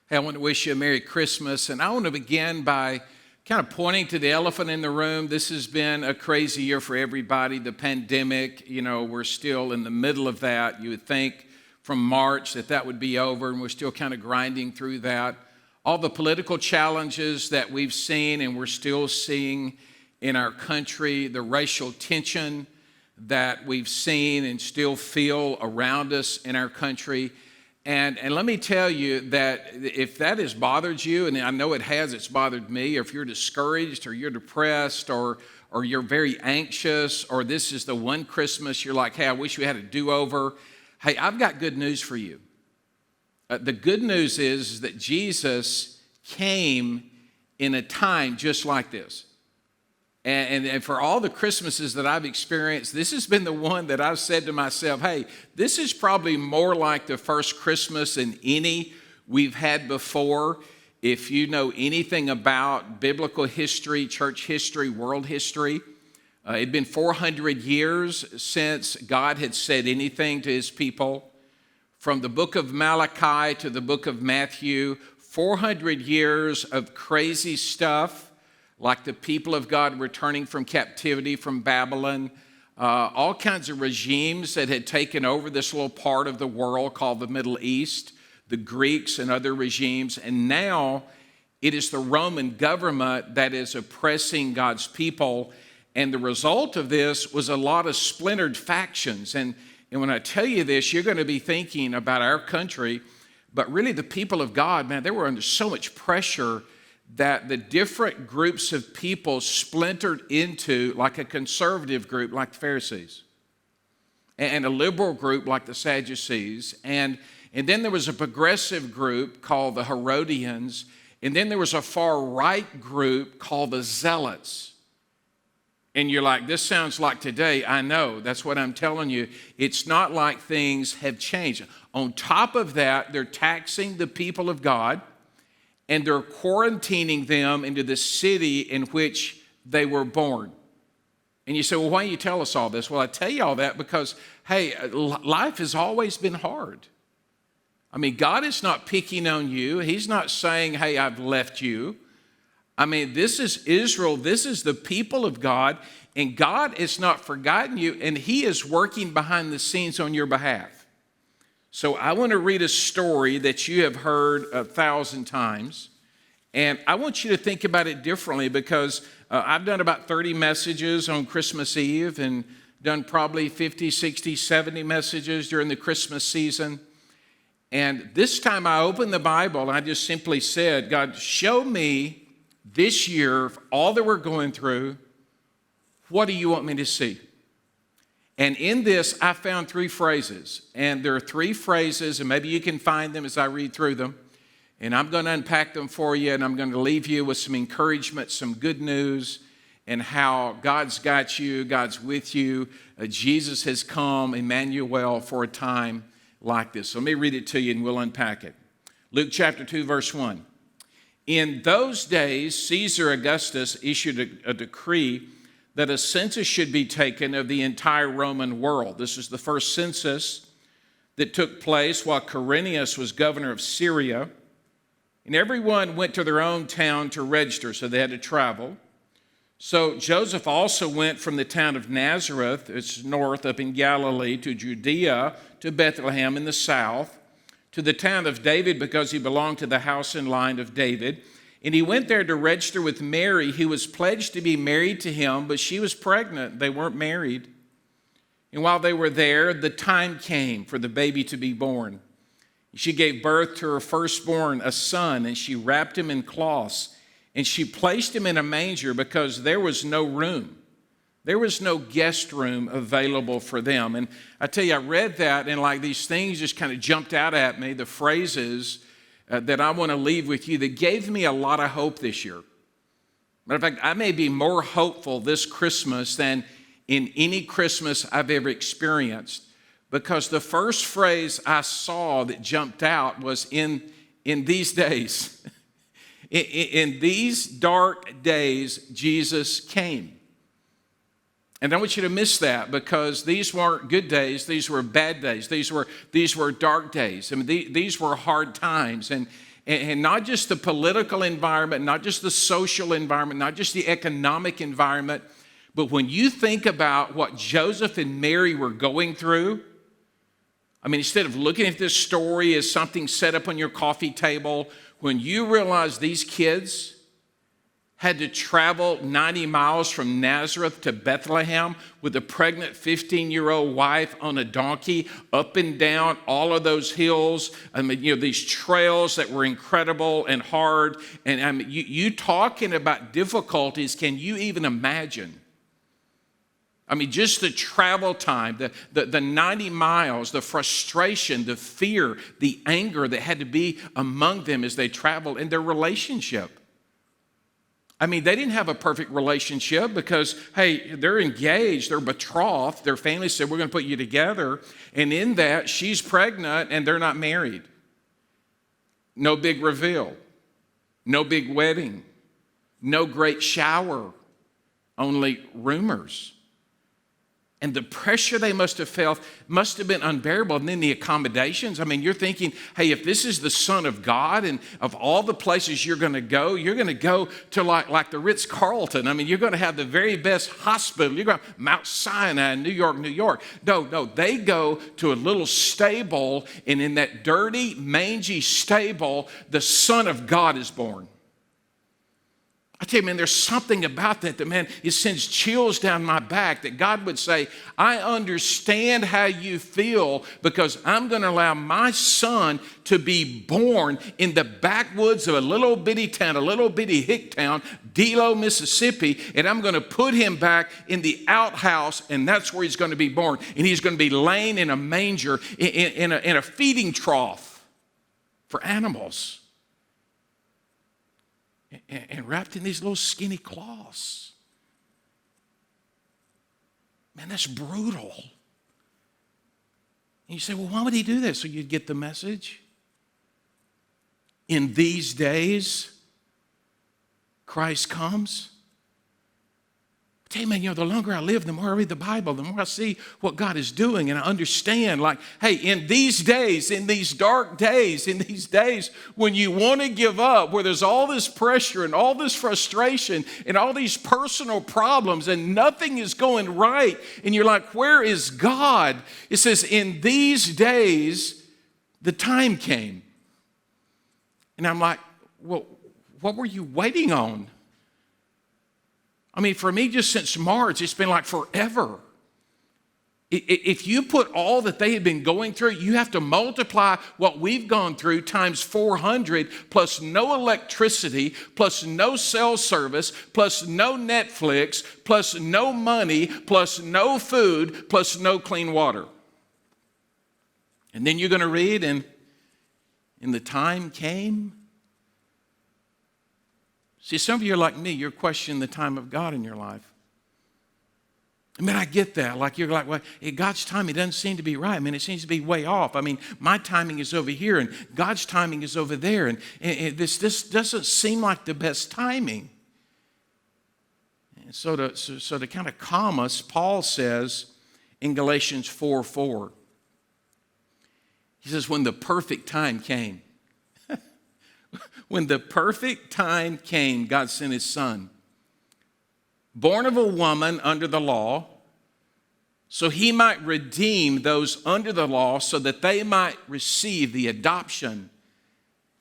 Hey, I want to wish you a Merry Christmas, and I want to begin by kind of pointing to the elephant in the room. This has been a crazy year for everybody. The pandemic, we're still in the middle of that. You would think from March that would be over, and we're still kind of grinding through that. All the political challenges that we've seen and we're still seeing in our country, the racial tension that we've seen and still feel around us in our country. And let me tell you that if that has bothered you, and I know it has, it's bothered me, or if you're discouraged or you're depressed or you're very anxious, or this is the one Christmas you're like, hey, I wish we had a do-over. Hey, I've got good news for you. The good news is that Jesus came in a time just like this. And for all the Christmases that I've experienced, this has been the one that I've said to myself, hey, this is probably more like the first Christmas than any we've had before. If you know anything about biblical history, church history, world history, it'd been 400 years since God had said anything to his people. From the book of Malachi to the book of Matthew, 400 years of crazy stuff, like the people of God returning from captivity from Babylon, all kinds of regimes that had taken over this little part of the world called the Middle East, the Greeks and other regimes, and now it is the Roman government that is oppressing God's people, and the result of this was a lot of splintered factions. And when I tell you this, you're going to be thinking about our country, but really the people of God, man, they were under so much pressure that the different groups of people splintered into like a conservative group like the Pharisees and a liberal group like the Sadducees. And then there was a progressive group called the Herodians. And then there was a far right group called the Zealots. And you're like, this sounds like today. I know, that's what I'm telling you. It's not like things have changed. On top of that, they're taxing the people of God, and they're quarantining them into the city in which they were born. And you say, well, why don't you tell us all this? Well, I tell you all that because, hey, life has always been hard. I mean, God is not picking on you. He's not saying, hey, I've left you. I mean, this is Israel. This is the people of God, and God has not forgotten you, and he is working behind the scenes on your behalf. So I want to read a story that you have heard 1,000 times, and I want you to think about it differently because I've done about 30 messages on Christmas Eve and done probably 50, 60, 70 messages during the Christmas season. And this time I opened the Bible and I just simply said, God, show me this year, all that we're going through, what do you want me to see? And in this, I found three phrases. And there are three phrases, and maybe you can find them as I read through them. And I'm going to unpack them for you, and I'm going to leave you with some encouragement, some good news, and how God's got you, God's with you. Jesus has come, Emmanuel, for a time like this. So let me read it to you, and we'll unpack it. Luke chapter 2, verse 1. In those days, Caesar Augustus issued a decree that a census should be taken of the entire Roman world. This is the first census that took place while Quirinius was governor of Syria. And everyone went to their own town to register, so they had to travel. So Joseph also went from the town of Nazareth, it's north up in Galilee, to Judea, to Bethlehem in the south, to the town of David because he belonged to the house and line of David. And he went there to register with Mary, who was pledged to be married to him, but she was pregnant. They weren't married. And while they were there, the time came for the baby to be born. She gave birth to her firstborn, a son, and she wrapped him in cloths. And she placed him in a manger because there was no room. There was no guest room available for them. And I tell you, I read that, and like these things just kind of jumped out at me, the phrases that I want to leave with you that gave me a lot of hope this year. Matter of fact, I may be more hopeful this Christmas than in any Christmas I've ever experienced, because the first phrase I saw that jumped out was in these days. In these dark days, Jesus came. And I want you to miss that, because these weren't good days. These were bad days. These were dark days. I mean, these were hard times. And And not just the political environment, not just the social environment, not just the economic environment, but when you think about what Joseph and Mary were going through, I mean, instead of looking at this story as something set up on your coffee table, when you realize these kids had to travel 90 miles from Nazareth to Bethlehem with a pregnant 15-year-old wife on a donkey, up and down all of those hills. I mean, these trails that were incredible and hard. And I mean, you talking about difficulties, can you even imagine? I mean, just the travel time, the 90 miles, the frustration, the fear, the anger that had to be among them as they traveled, and their relationship. I mean, they didn't have a perfect relationship because, hey, they're engaged, they're betrothed, their family said, we're going to put you together. And in that, she's pregnant and they're not married. No big reveal, no big wedding, no great shower, only rumors. And the pressure they must have felt must have been unbearable. And then the accommodations. I mean, you're thinking, hey, if this is the Son of God, and of all the places you're going to go to like the Ritz-Carlton. I mean, you're going to have the very best hospital. You're going to Mount Sinai in New York. No, they go to a little stable, and in that dirty, mangy stable, the Son of God is born. I tell you, man, there's something about that, man, it sends chills down my back that God would say, I understand how you feel because I'm going to allow my son to be born in the backwoods of a little bitty town, a little bitty hick town, Delo, Mississippi, and I'm going to put him back in the outhouse, and that's where he's going to be born. And he's going to be laying in a manger, in a feeding trough for animals. And wrapped in these little skinny cloths. Man, that's brutal. And you say, well, why would he do this? So you'd get the message. In these days, Christ comes. I tell you, man, the longer I live, the more I read the Bible, the more I see what God is doing, and I understand, like, hey, in these days, in these dark days, in these days when you want to give up, where there's all this pressure and all this frustration and all these personal problems and nothing is going right, and you're like, where is God? It says, in these days, the time came. And I'm like, well, what were you waiting on? I mean, for me, just since March, it's been like forever. If you put all that they had been going through, you have to multiply what we've gone through times 400, plus no electricity, plus no cell service, plus no Netflix, plus no money, plus no food, plus no clean water. And then you're going to read, and the time came. See, some of you are like me. You're questioning the time of God in your life. I mean, I get that. Like, you're like, well, God's timing doesn't seem to be right. I mean, it seems to be way off. I mean, my timing is over here, and God's timing is over there. And this doesn't seem like the best timing. And so to kind of calm us, Paul says in Galatians 4:4, he says, when the perfect time came, when the perfect time came, God sent his son, born of a woman under the law, so he might redeem those under the law so that they might receive the adoption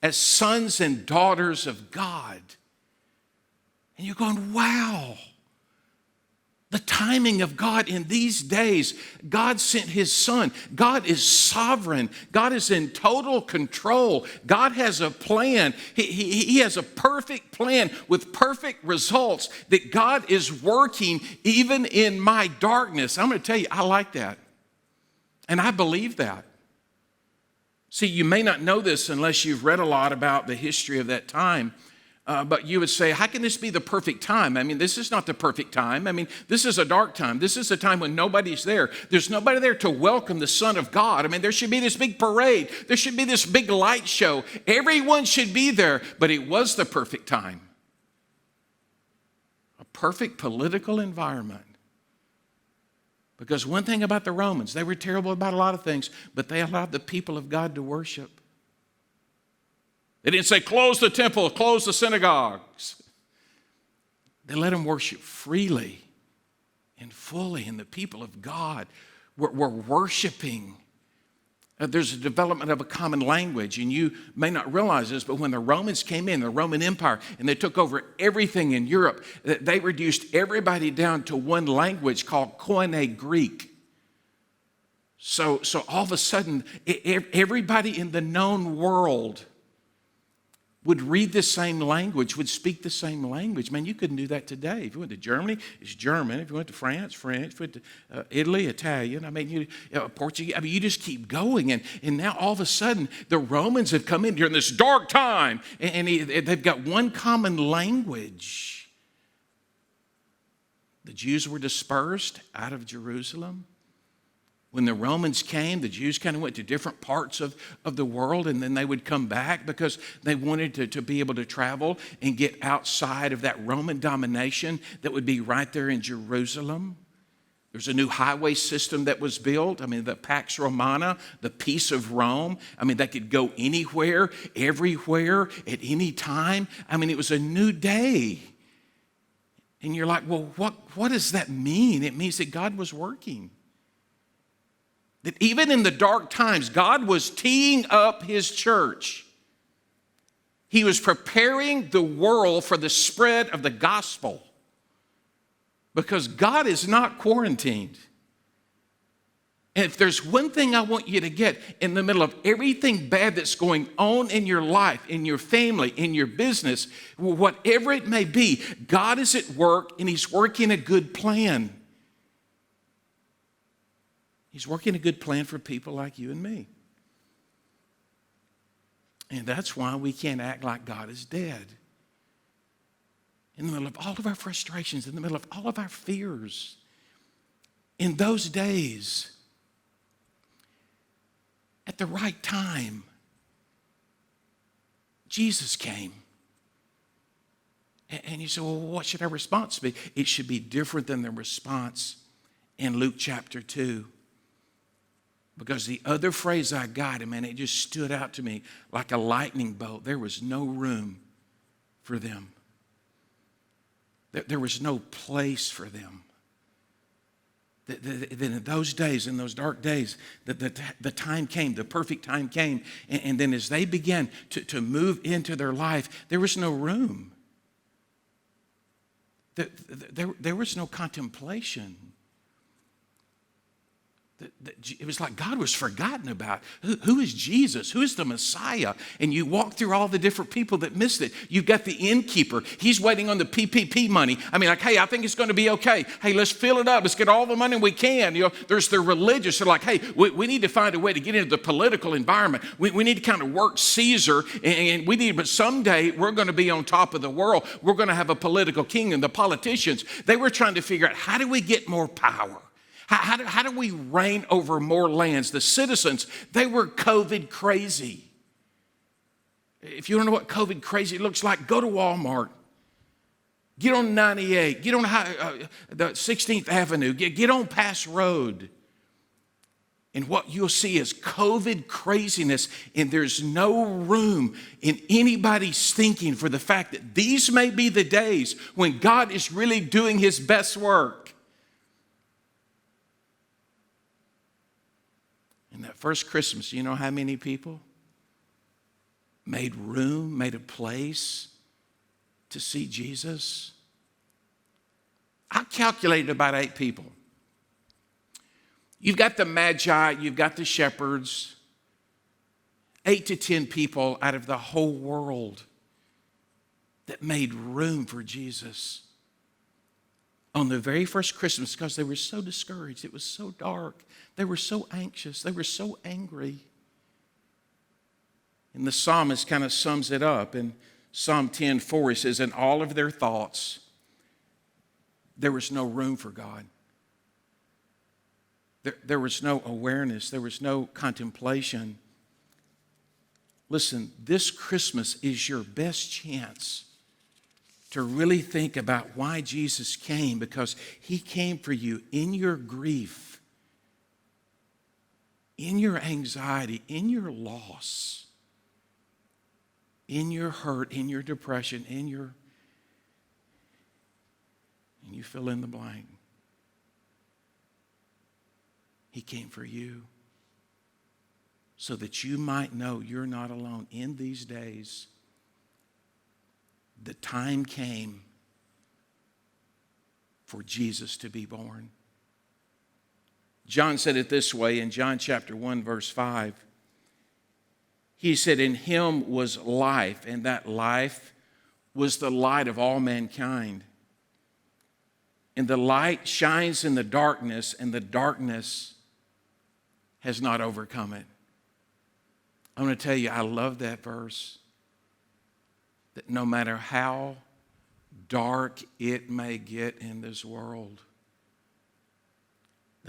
as sons and daughters of God. And you're going, wow. The timing of God in these days, God sent his son. God is sovereign. God is in total control. God has a plan. He has a perfect plan with perfect results that God is working even in my darkness. I'm going to tell you, I like that. And I believe that. See, you may not know this unless you've read a lot about the history of that time. But you would say, how can this be the perfect time? I mean, this is not the perfect time. I mean, this is a dark time. This is a time when nobody's there. There's nobody there to welcome the Son of God. I mean, there should be this big parade. There should be this big light show. Everyone should be there. But it was the perfect time. A perfect political environment. Because one thing about the Romans, they were terrible about a lot of things, but they allowed the people of God to worship. They didn't say, close the temple, close the synagogues. They let them worship freely and fully, and the people of God were worshiping. There's a development of a common language, and you may not realize this, but when the Romans came in, the Roman Empire, and they took over everything in Europe, they reduced everybody down to one language called Koine Greek. So all of a sudden, everybody in the known world would read the same language, would speak the same language. Man, you couldn't do that today. If you went to Germany, it's German. If you went to France, French. If you went to Italy, Italian. I mean, Portuguese. I mean, you just keep going. And now all of a sudden, the Romans have come in during this dark time, and they've got one common language. The Jews were dispersed out of Jerusalem. When the Romans came, the Jews kind of went to different parts of the world, and then they would come back because they wanted to be able to travel and get outside of that Roman domination that would be right there in Jerusalem. There's a new highway system that was built. I mean, the Pax Romana, the peace of Rome. I mean, they could go anywhere, everywhere, at any time. I mean, it was a new day. And you're like, well, what does that mean? It means that God was working. That even in the dark times, God was teeing up His church. He was preparing the world for the spread of the gospel. Because God is not quarantined. And if there's one thing I want you to get in the middle of everything bad that's going on in your life, in your family, in your business, whatever it may be, God is at work and He's working a good plan. He's working a good plan for people like you and me. And that's why we can't act like God is dead. In the middle of all of our frustrations, in the middle of all of our fears, in those days, at the right time, Jesus came. And you say, well, what should our response be? It should be different than the response in Luke chapter 2. Because the other phrase I got, man, it just stood out to me like a lightning bolt. There was no room for them. There was no place for them. Then in those days, in those dark days, the time came, the perfect time came. And then as they began to move into their life, there was no room. There was no contemplation. It was like God was forgotten about. Who is Jesus? Who is the Messiah? And you walk through all the different people that missed it. You've got the innkeeper. He's waiting on the PPP money. I mean, like, hey, I think it's going to be okay. Hey, let's fill it up. Let's get all the money we can. You know, there's the religious. They're like, hey, we need to find a way to get into the political environment. We need to kind of work Caesar, and but someday we're going to be on top of the world. We're going to have a political kingdom. The politicians, they were trying to figure out, how do we get more power? How do we reign over more lands? The citizens, they were COVID crazy. If you don't know what COVID crazy looks like, go to Walmart. Get on 98. Get on the 16th Avenue. Get on Pass Road. And what you'll see is COVID craziness, and there's no room in anybody's thinking for the fact that these may be the days when God is really doing His best work. And that first Christmas, you know how many people made room, made a place to see Jesus? I calculated about 8 people. You've got the Magi, you've got the shepherds, 8 to 10 people out of the whole world that made room for Jesus. On the very first Christmas, because they were so discouraged, it was so dark, they were so anxious, they were so angry. And the psalmist kind of sums it up in Psalm 10:4. He says, in all of their thoughts, there was no room for God. There was no awareness, there was no contemplation. Listen, this Christmas is your best chance to really think about why Jesus came, because He came for you in your grief, in your anxiety, in your loss, in your hurt, in your depression, and you fill in the blank. He came for you so that you might know you're not alone. In these days, the time came for Jesus to be born. John said it this way in John chapter 1, verse 5. He said, "In him was life, and that life was the light of all mankind. And the light shines in the darkness, and the darkness has not overcome it." I'm going to tell you, I love that verse. That no matter how dark it may get in this world,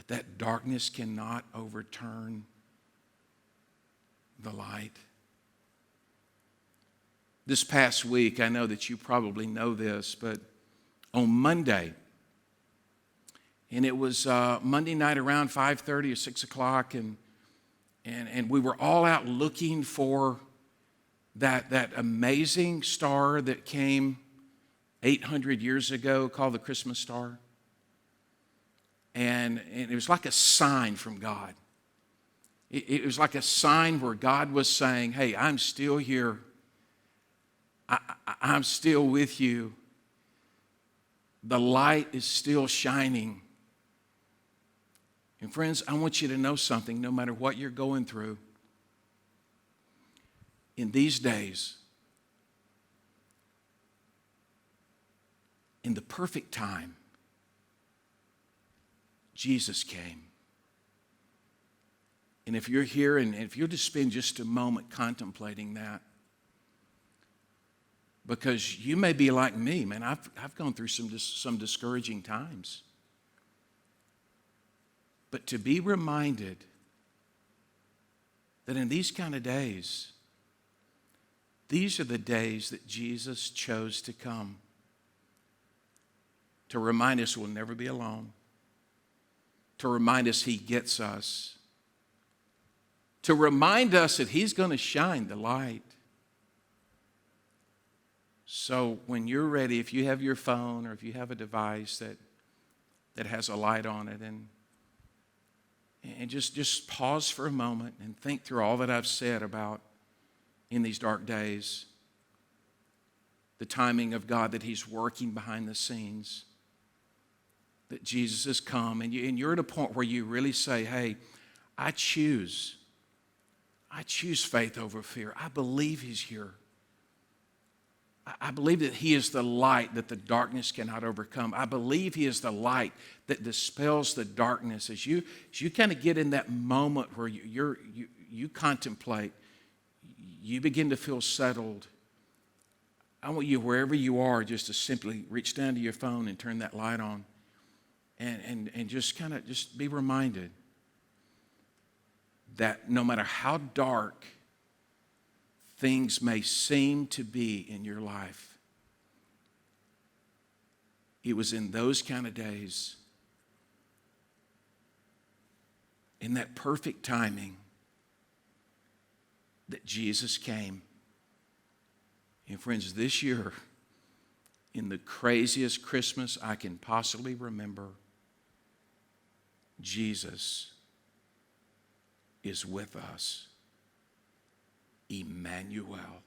that darkness cannot overturn the light. This past week, I know that you probably know this, but on Monday, and it was Monday night around 5:30 or 6 o'clock, and we were all out looking for that amazing star that came 800 years ago called the Christmas star. And it was like a sign from God. It was like a sign where God was saying, "Hey, I'm still here. I'm still with you. The light is still shining." And friends, I want you to know something, no matter what you're going through. In these days, in the perfect time, Jesus came. And if you're here and if you'll just spend just a moment contemplating that, because you may be like me, man, I've gone through some discouraging times. But to be reminded that in these kind of days, these are the days that Jesus chose to come. To remind us we'll never be alone. To remind us He gets us. To remind us that He's going to shine the light. So when you're ready, if you have your phone or if you have a device that has a light on it, and just pause for a moment and think through all that I've said about in these dark days, the timing of God, that He's working behind the scenes, that Jesus has come, and you're at a point where you really say, "Hey, I choose faith over fear. I believe He's here. I believe that He is the light that the darkness cannot overcome. I believe He is the light that dispels the darkness." As you kind of get in that moment where you contemplate, you begin to feel settled. I want you, wherever you are, just to simply reach down to your phone and turn that light on, and just kind of just be reminded that no matter how dark things may seem to be in your life, it was in those kind of days, in that perfect timing, that Jesus came. And friends, this year, in the craziest Christmas I can possibly remember, Jesus is with us. Emmanuel.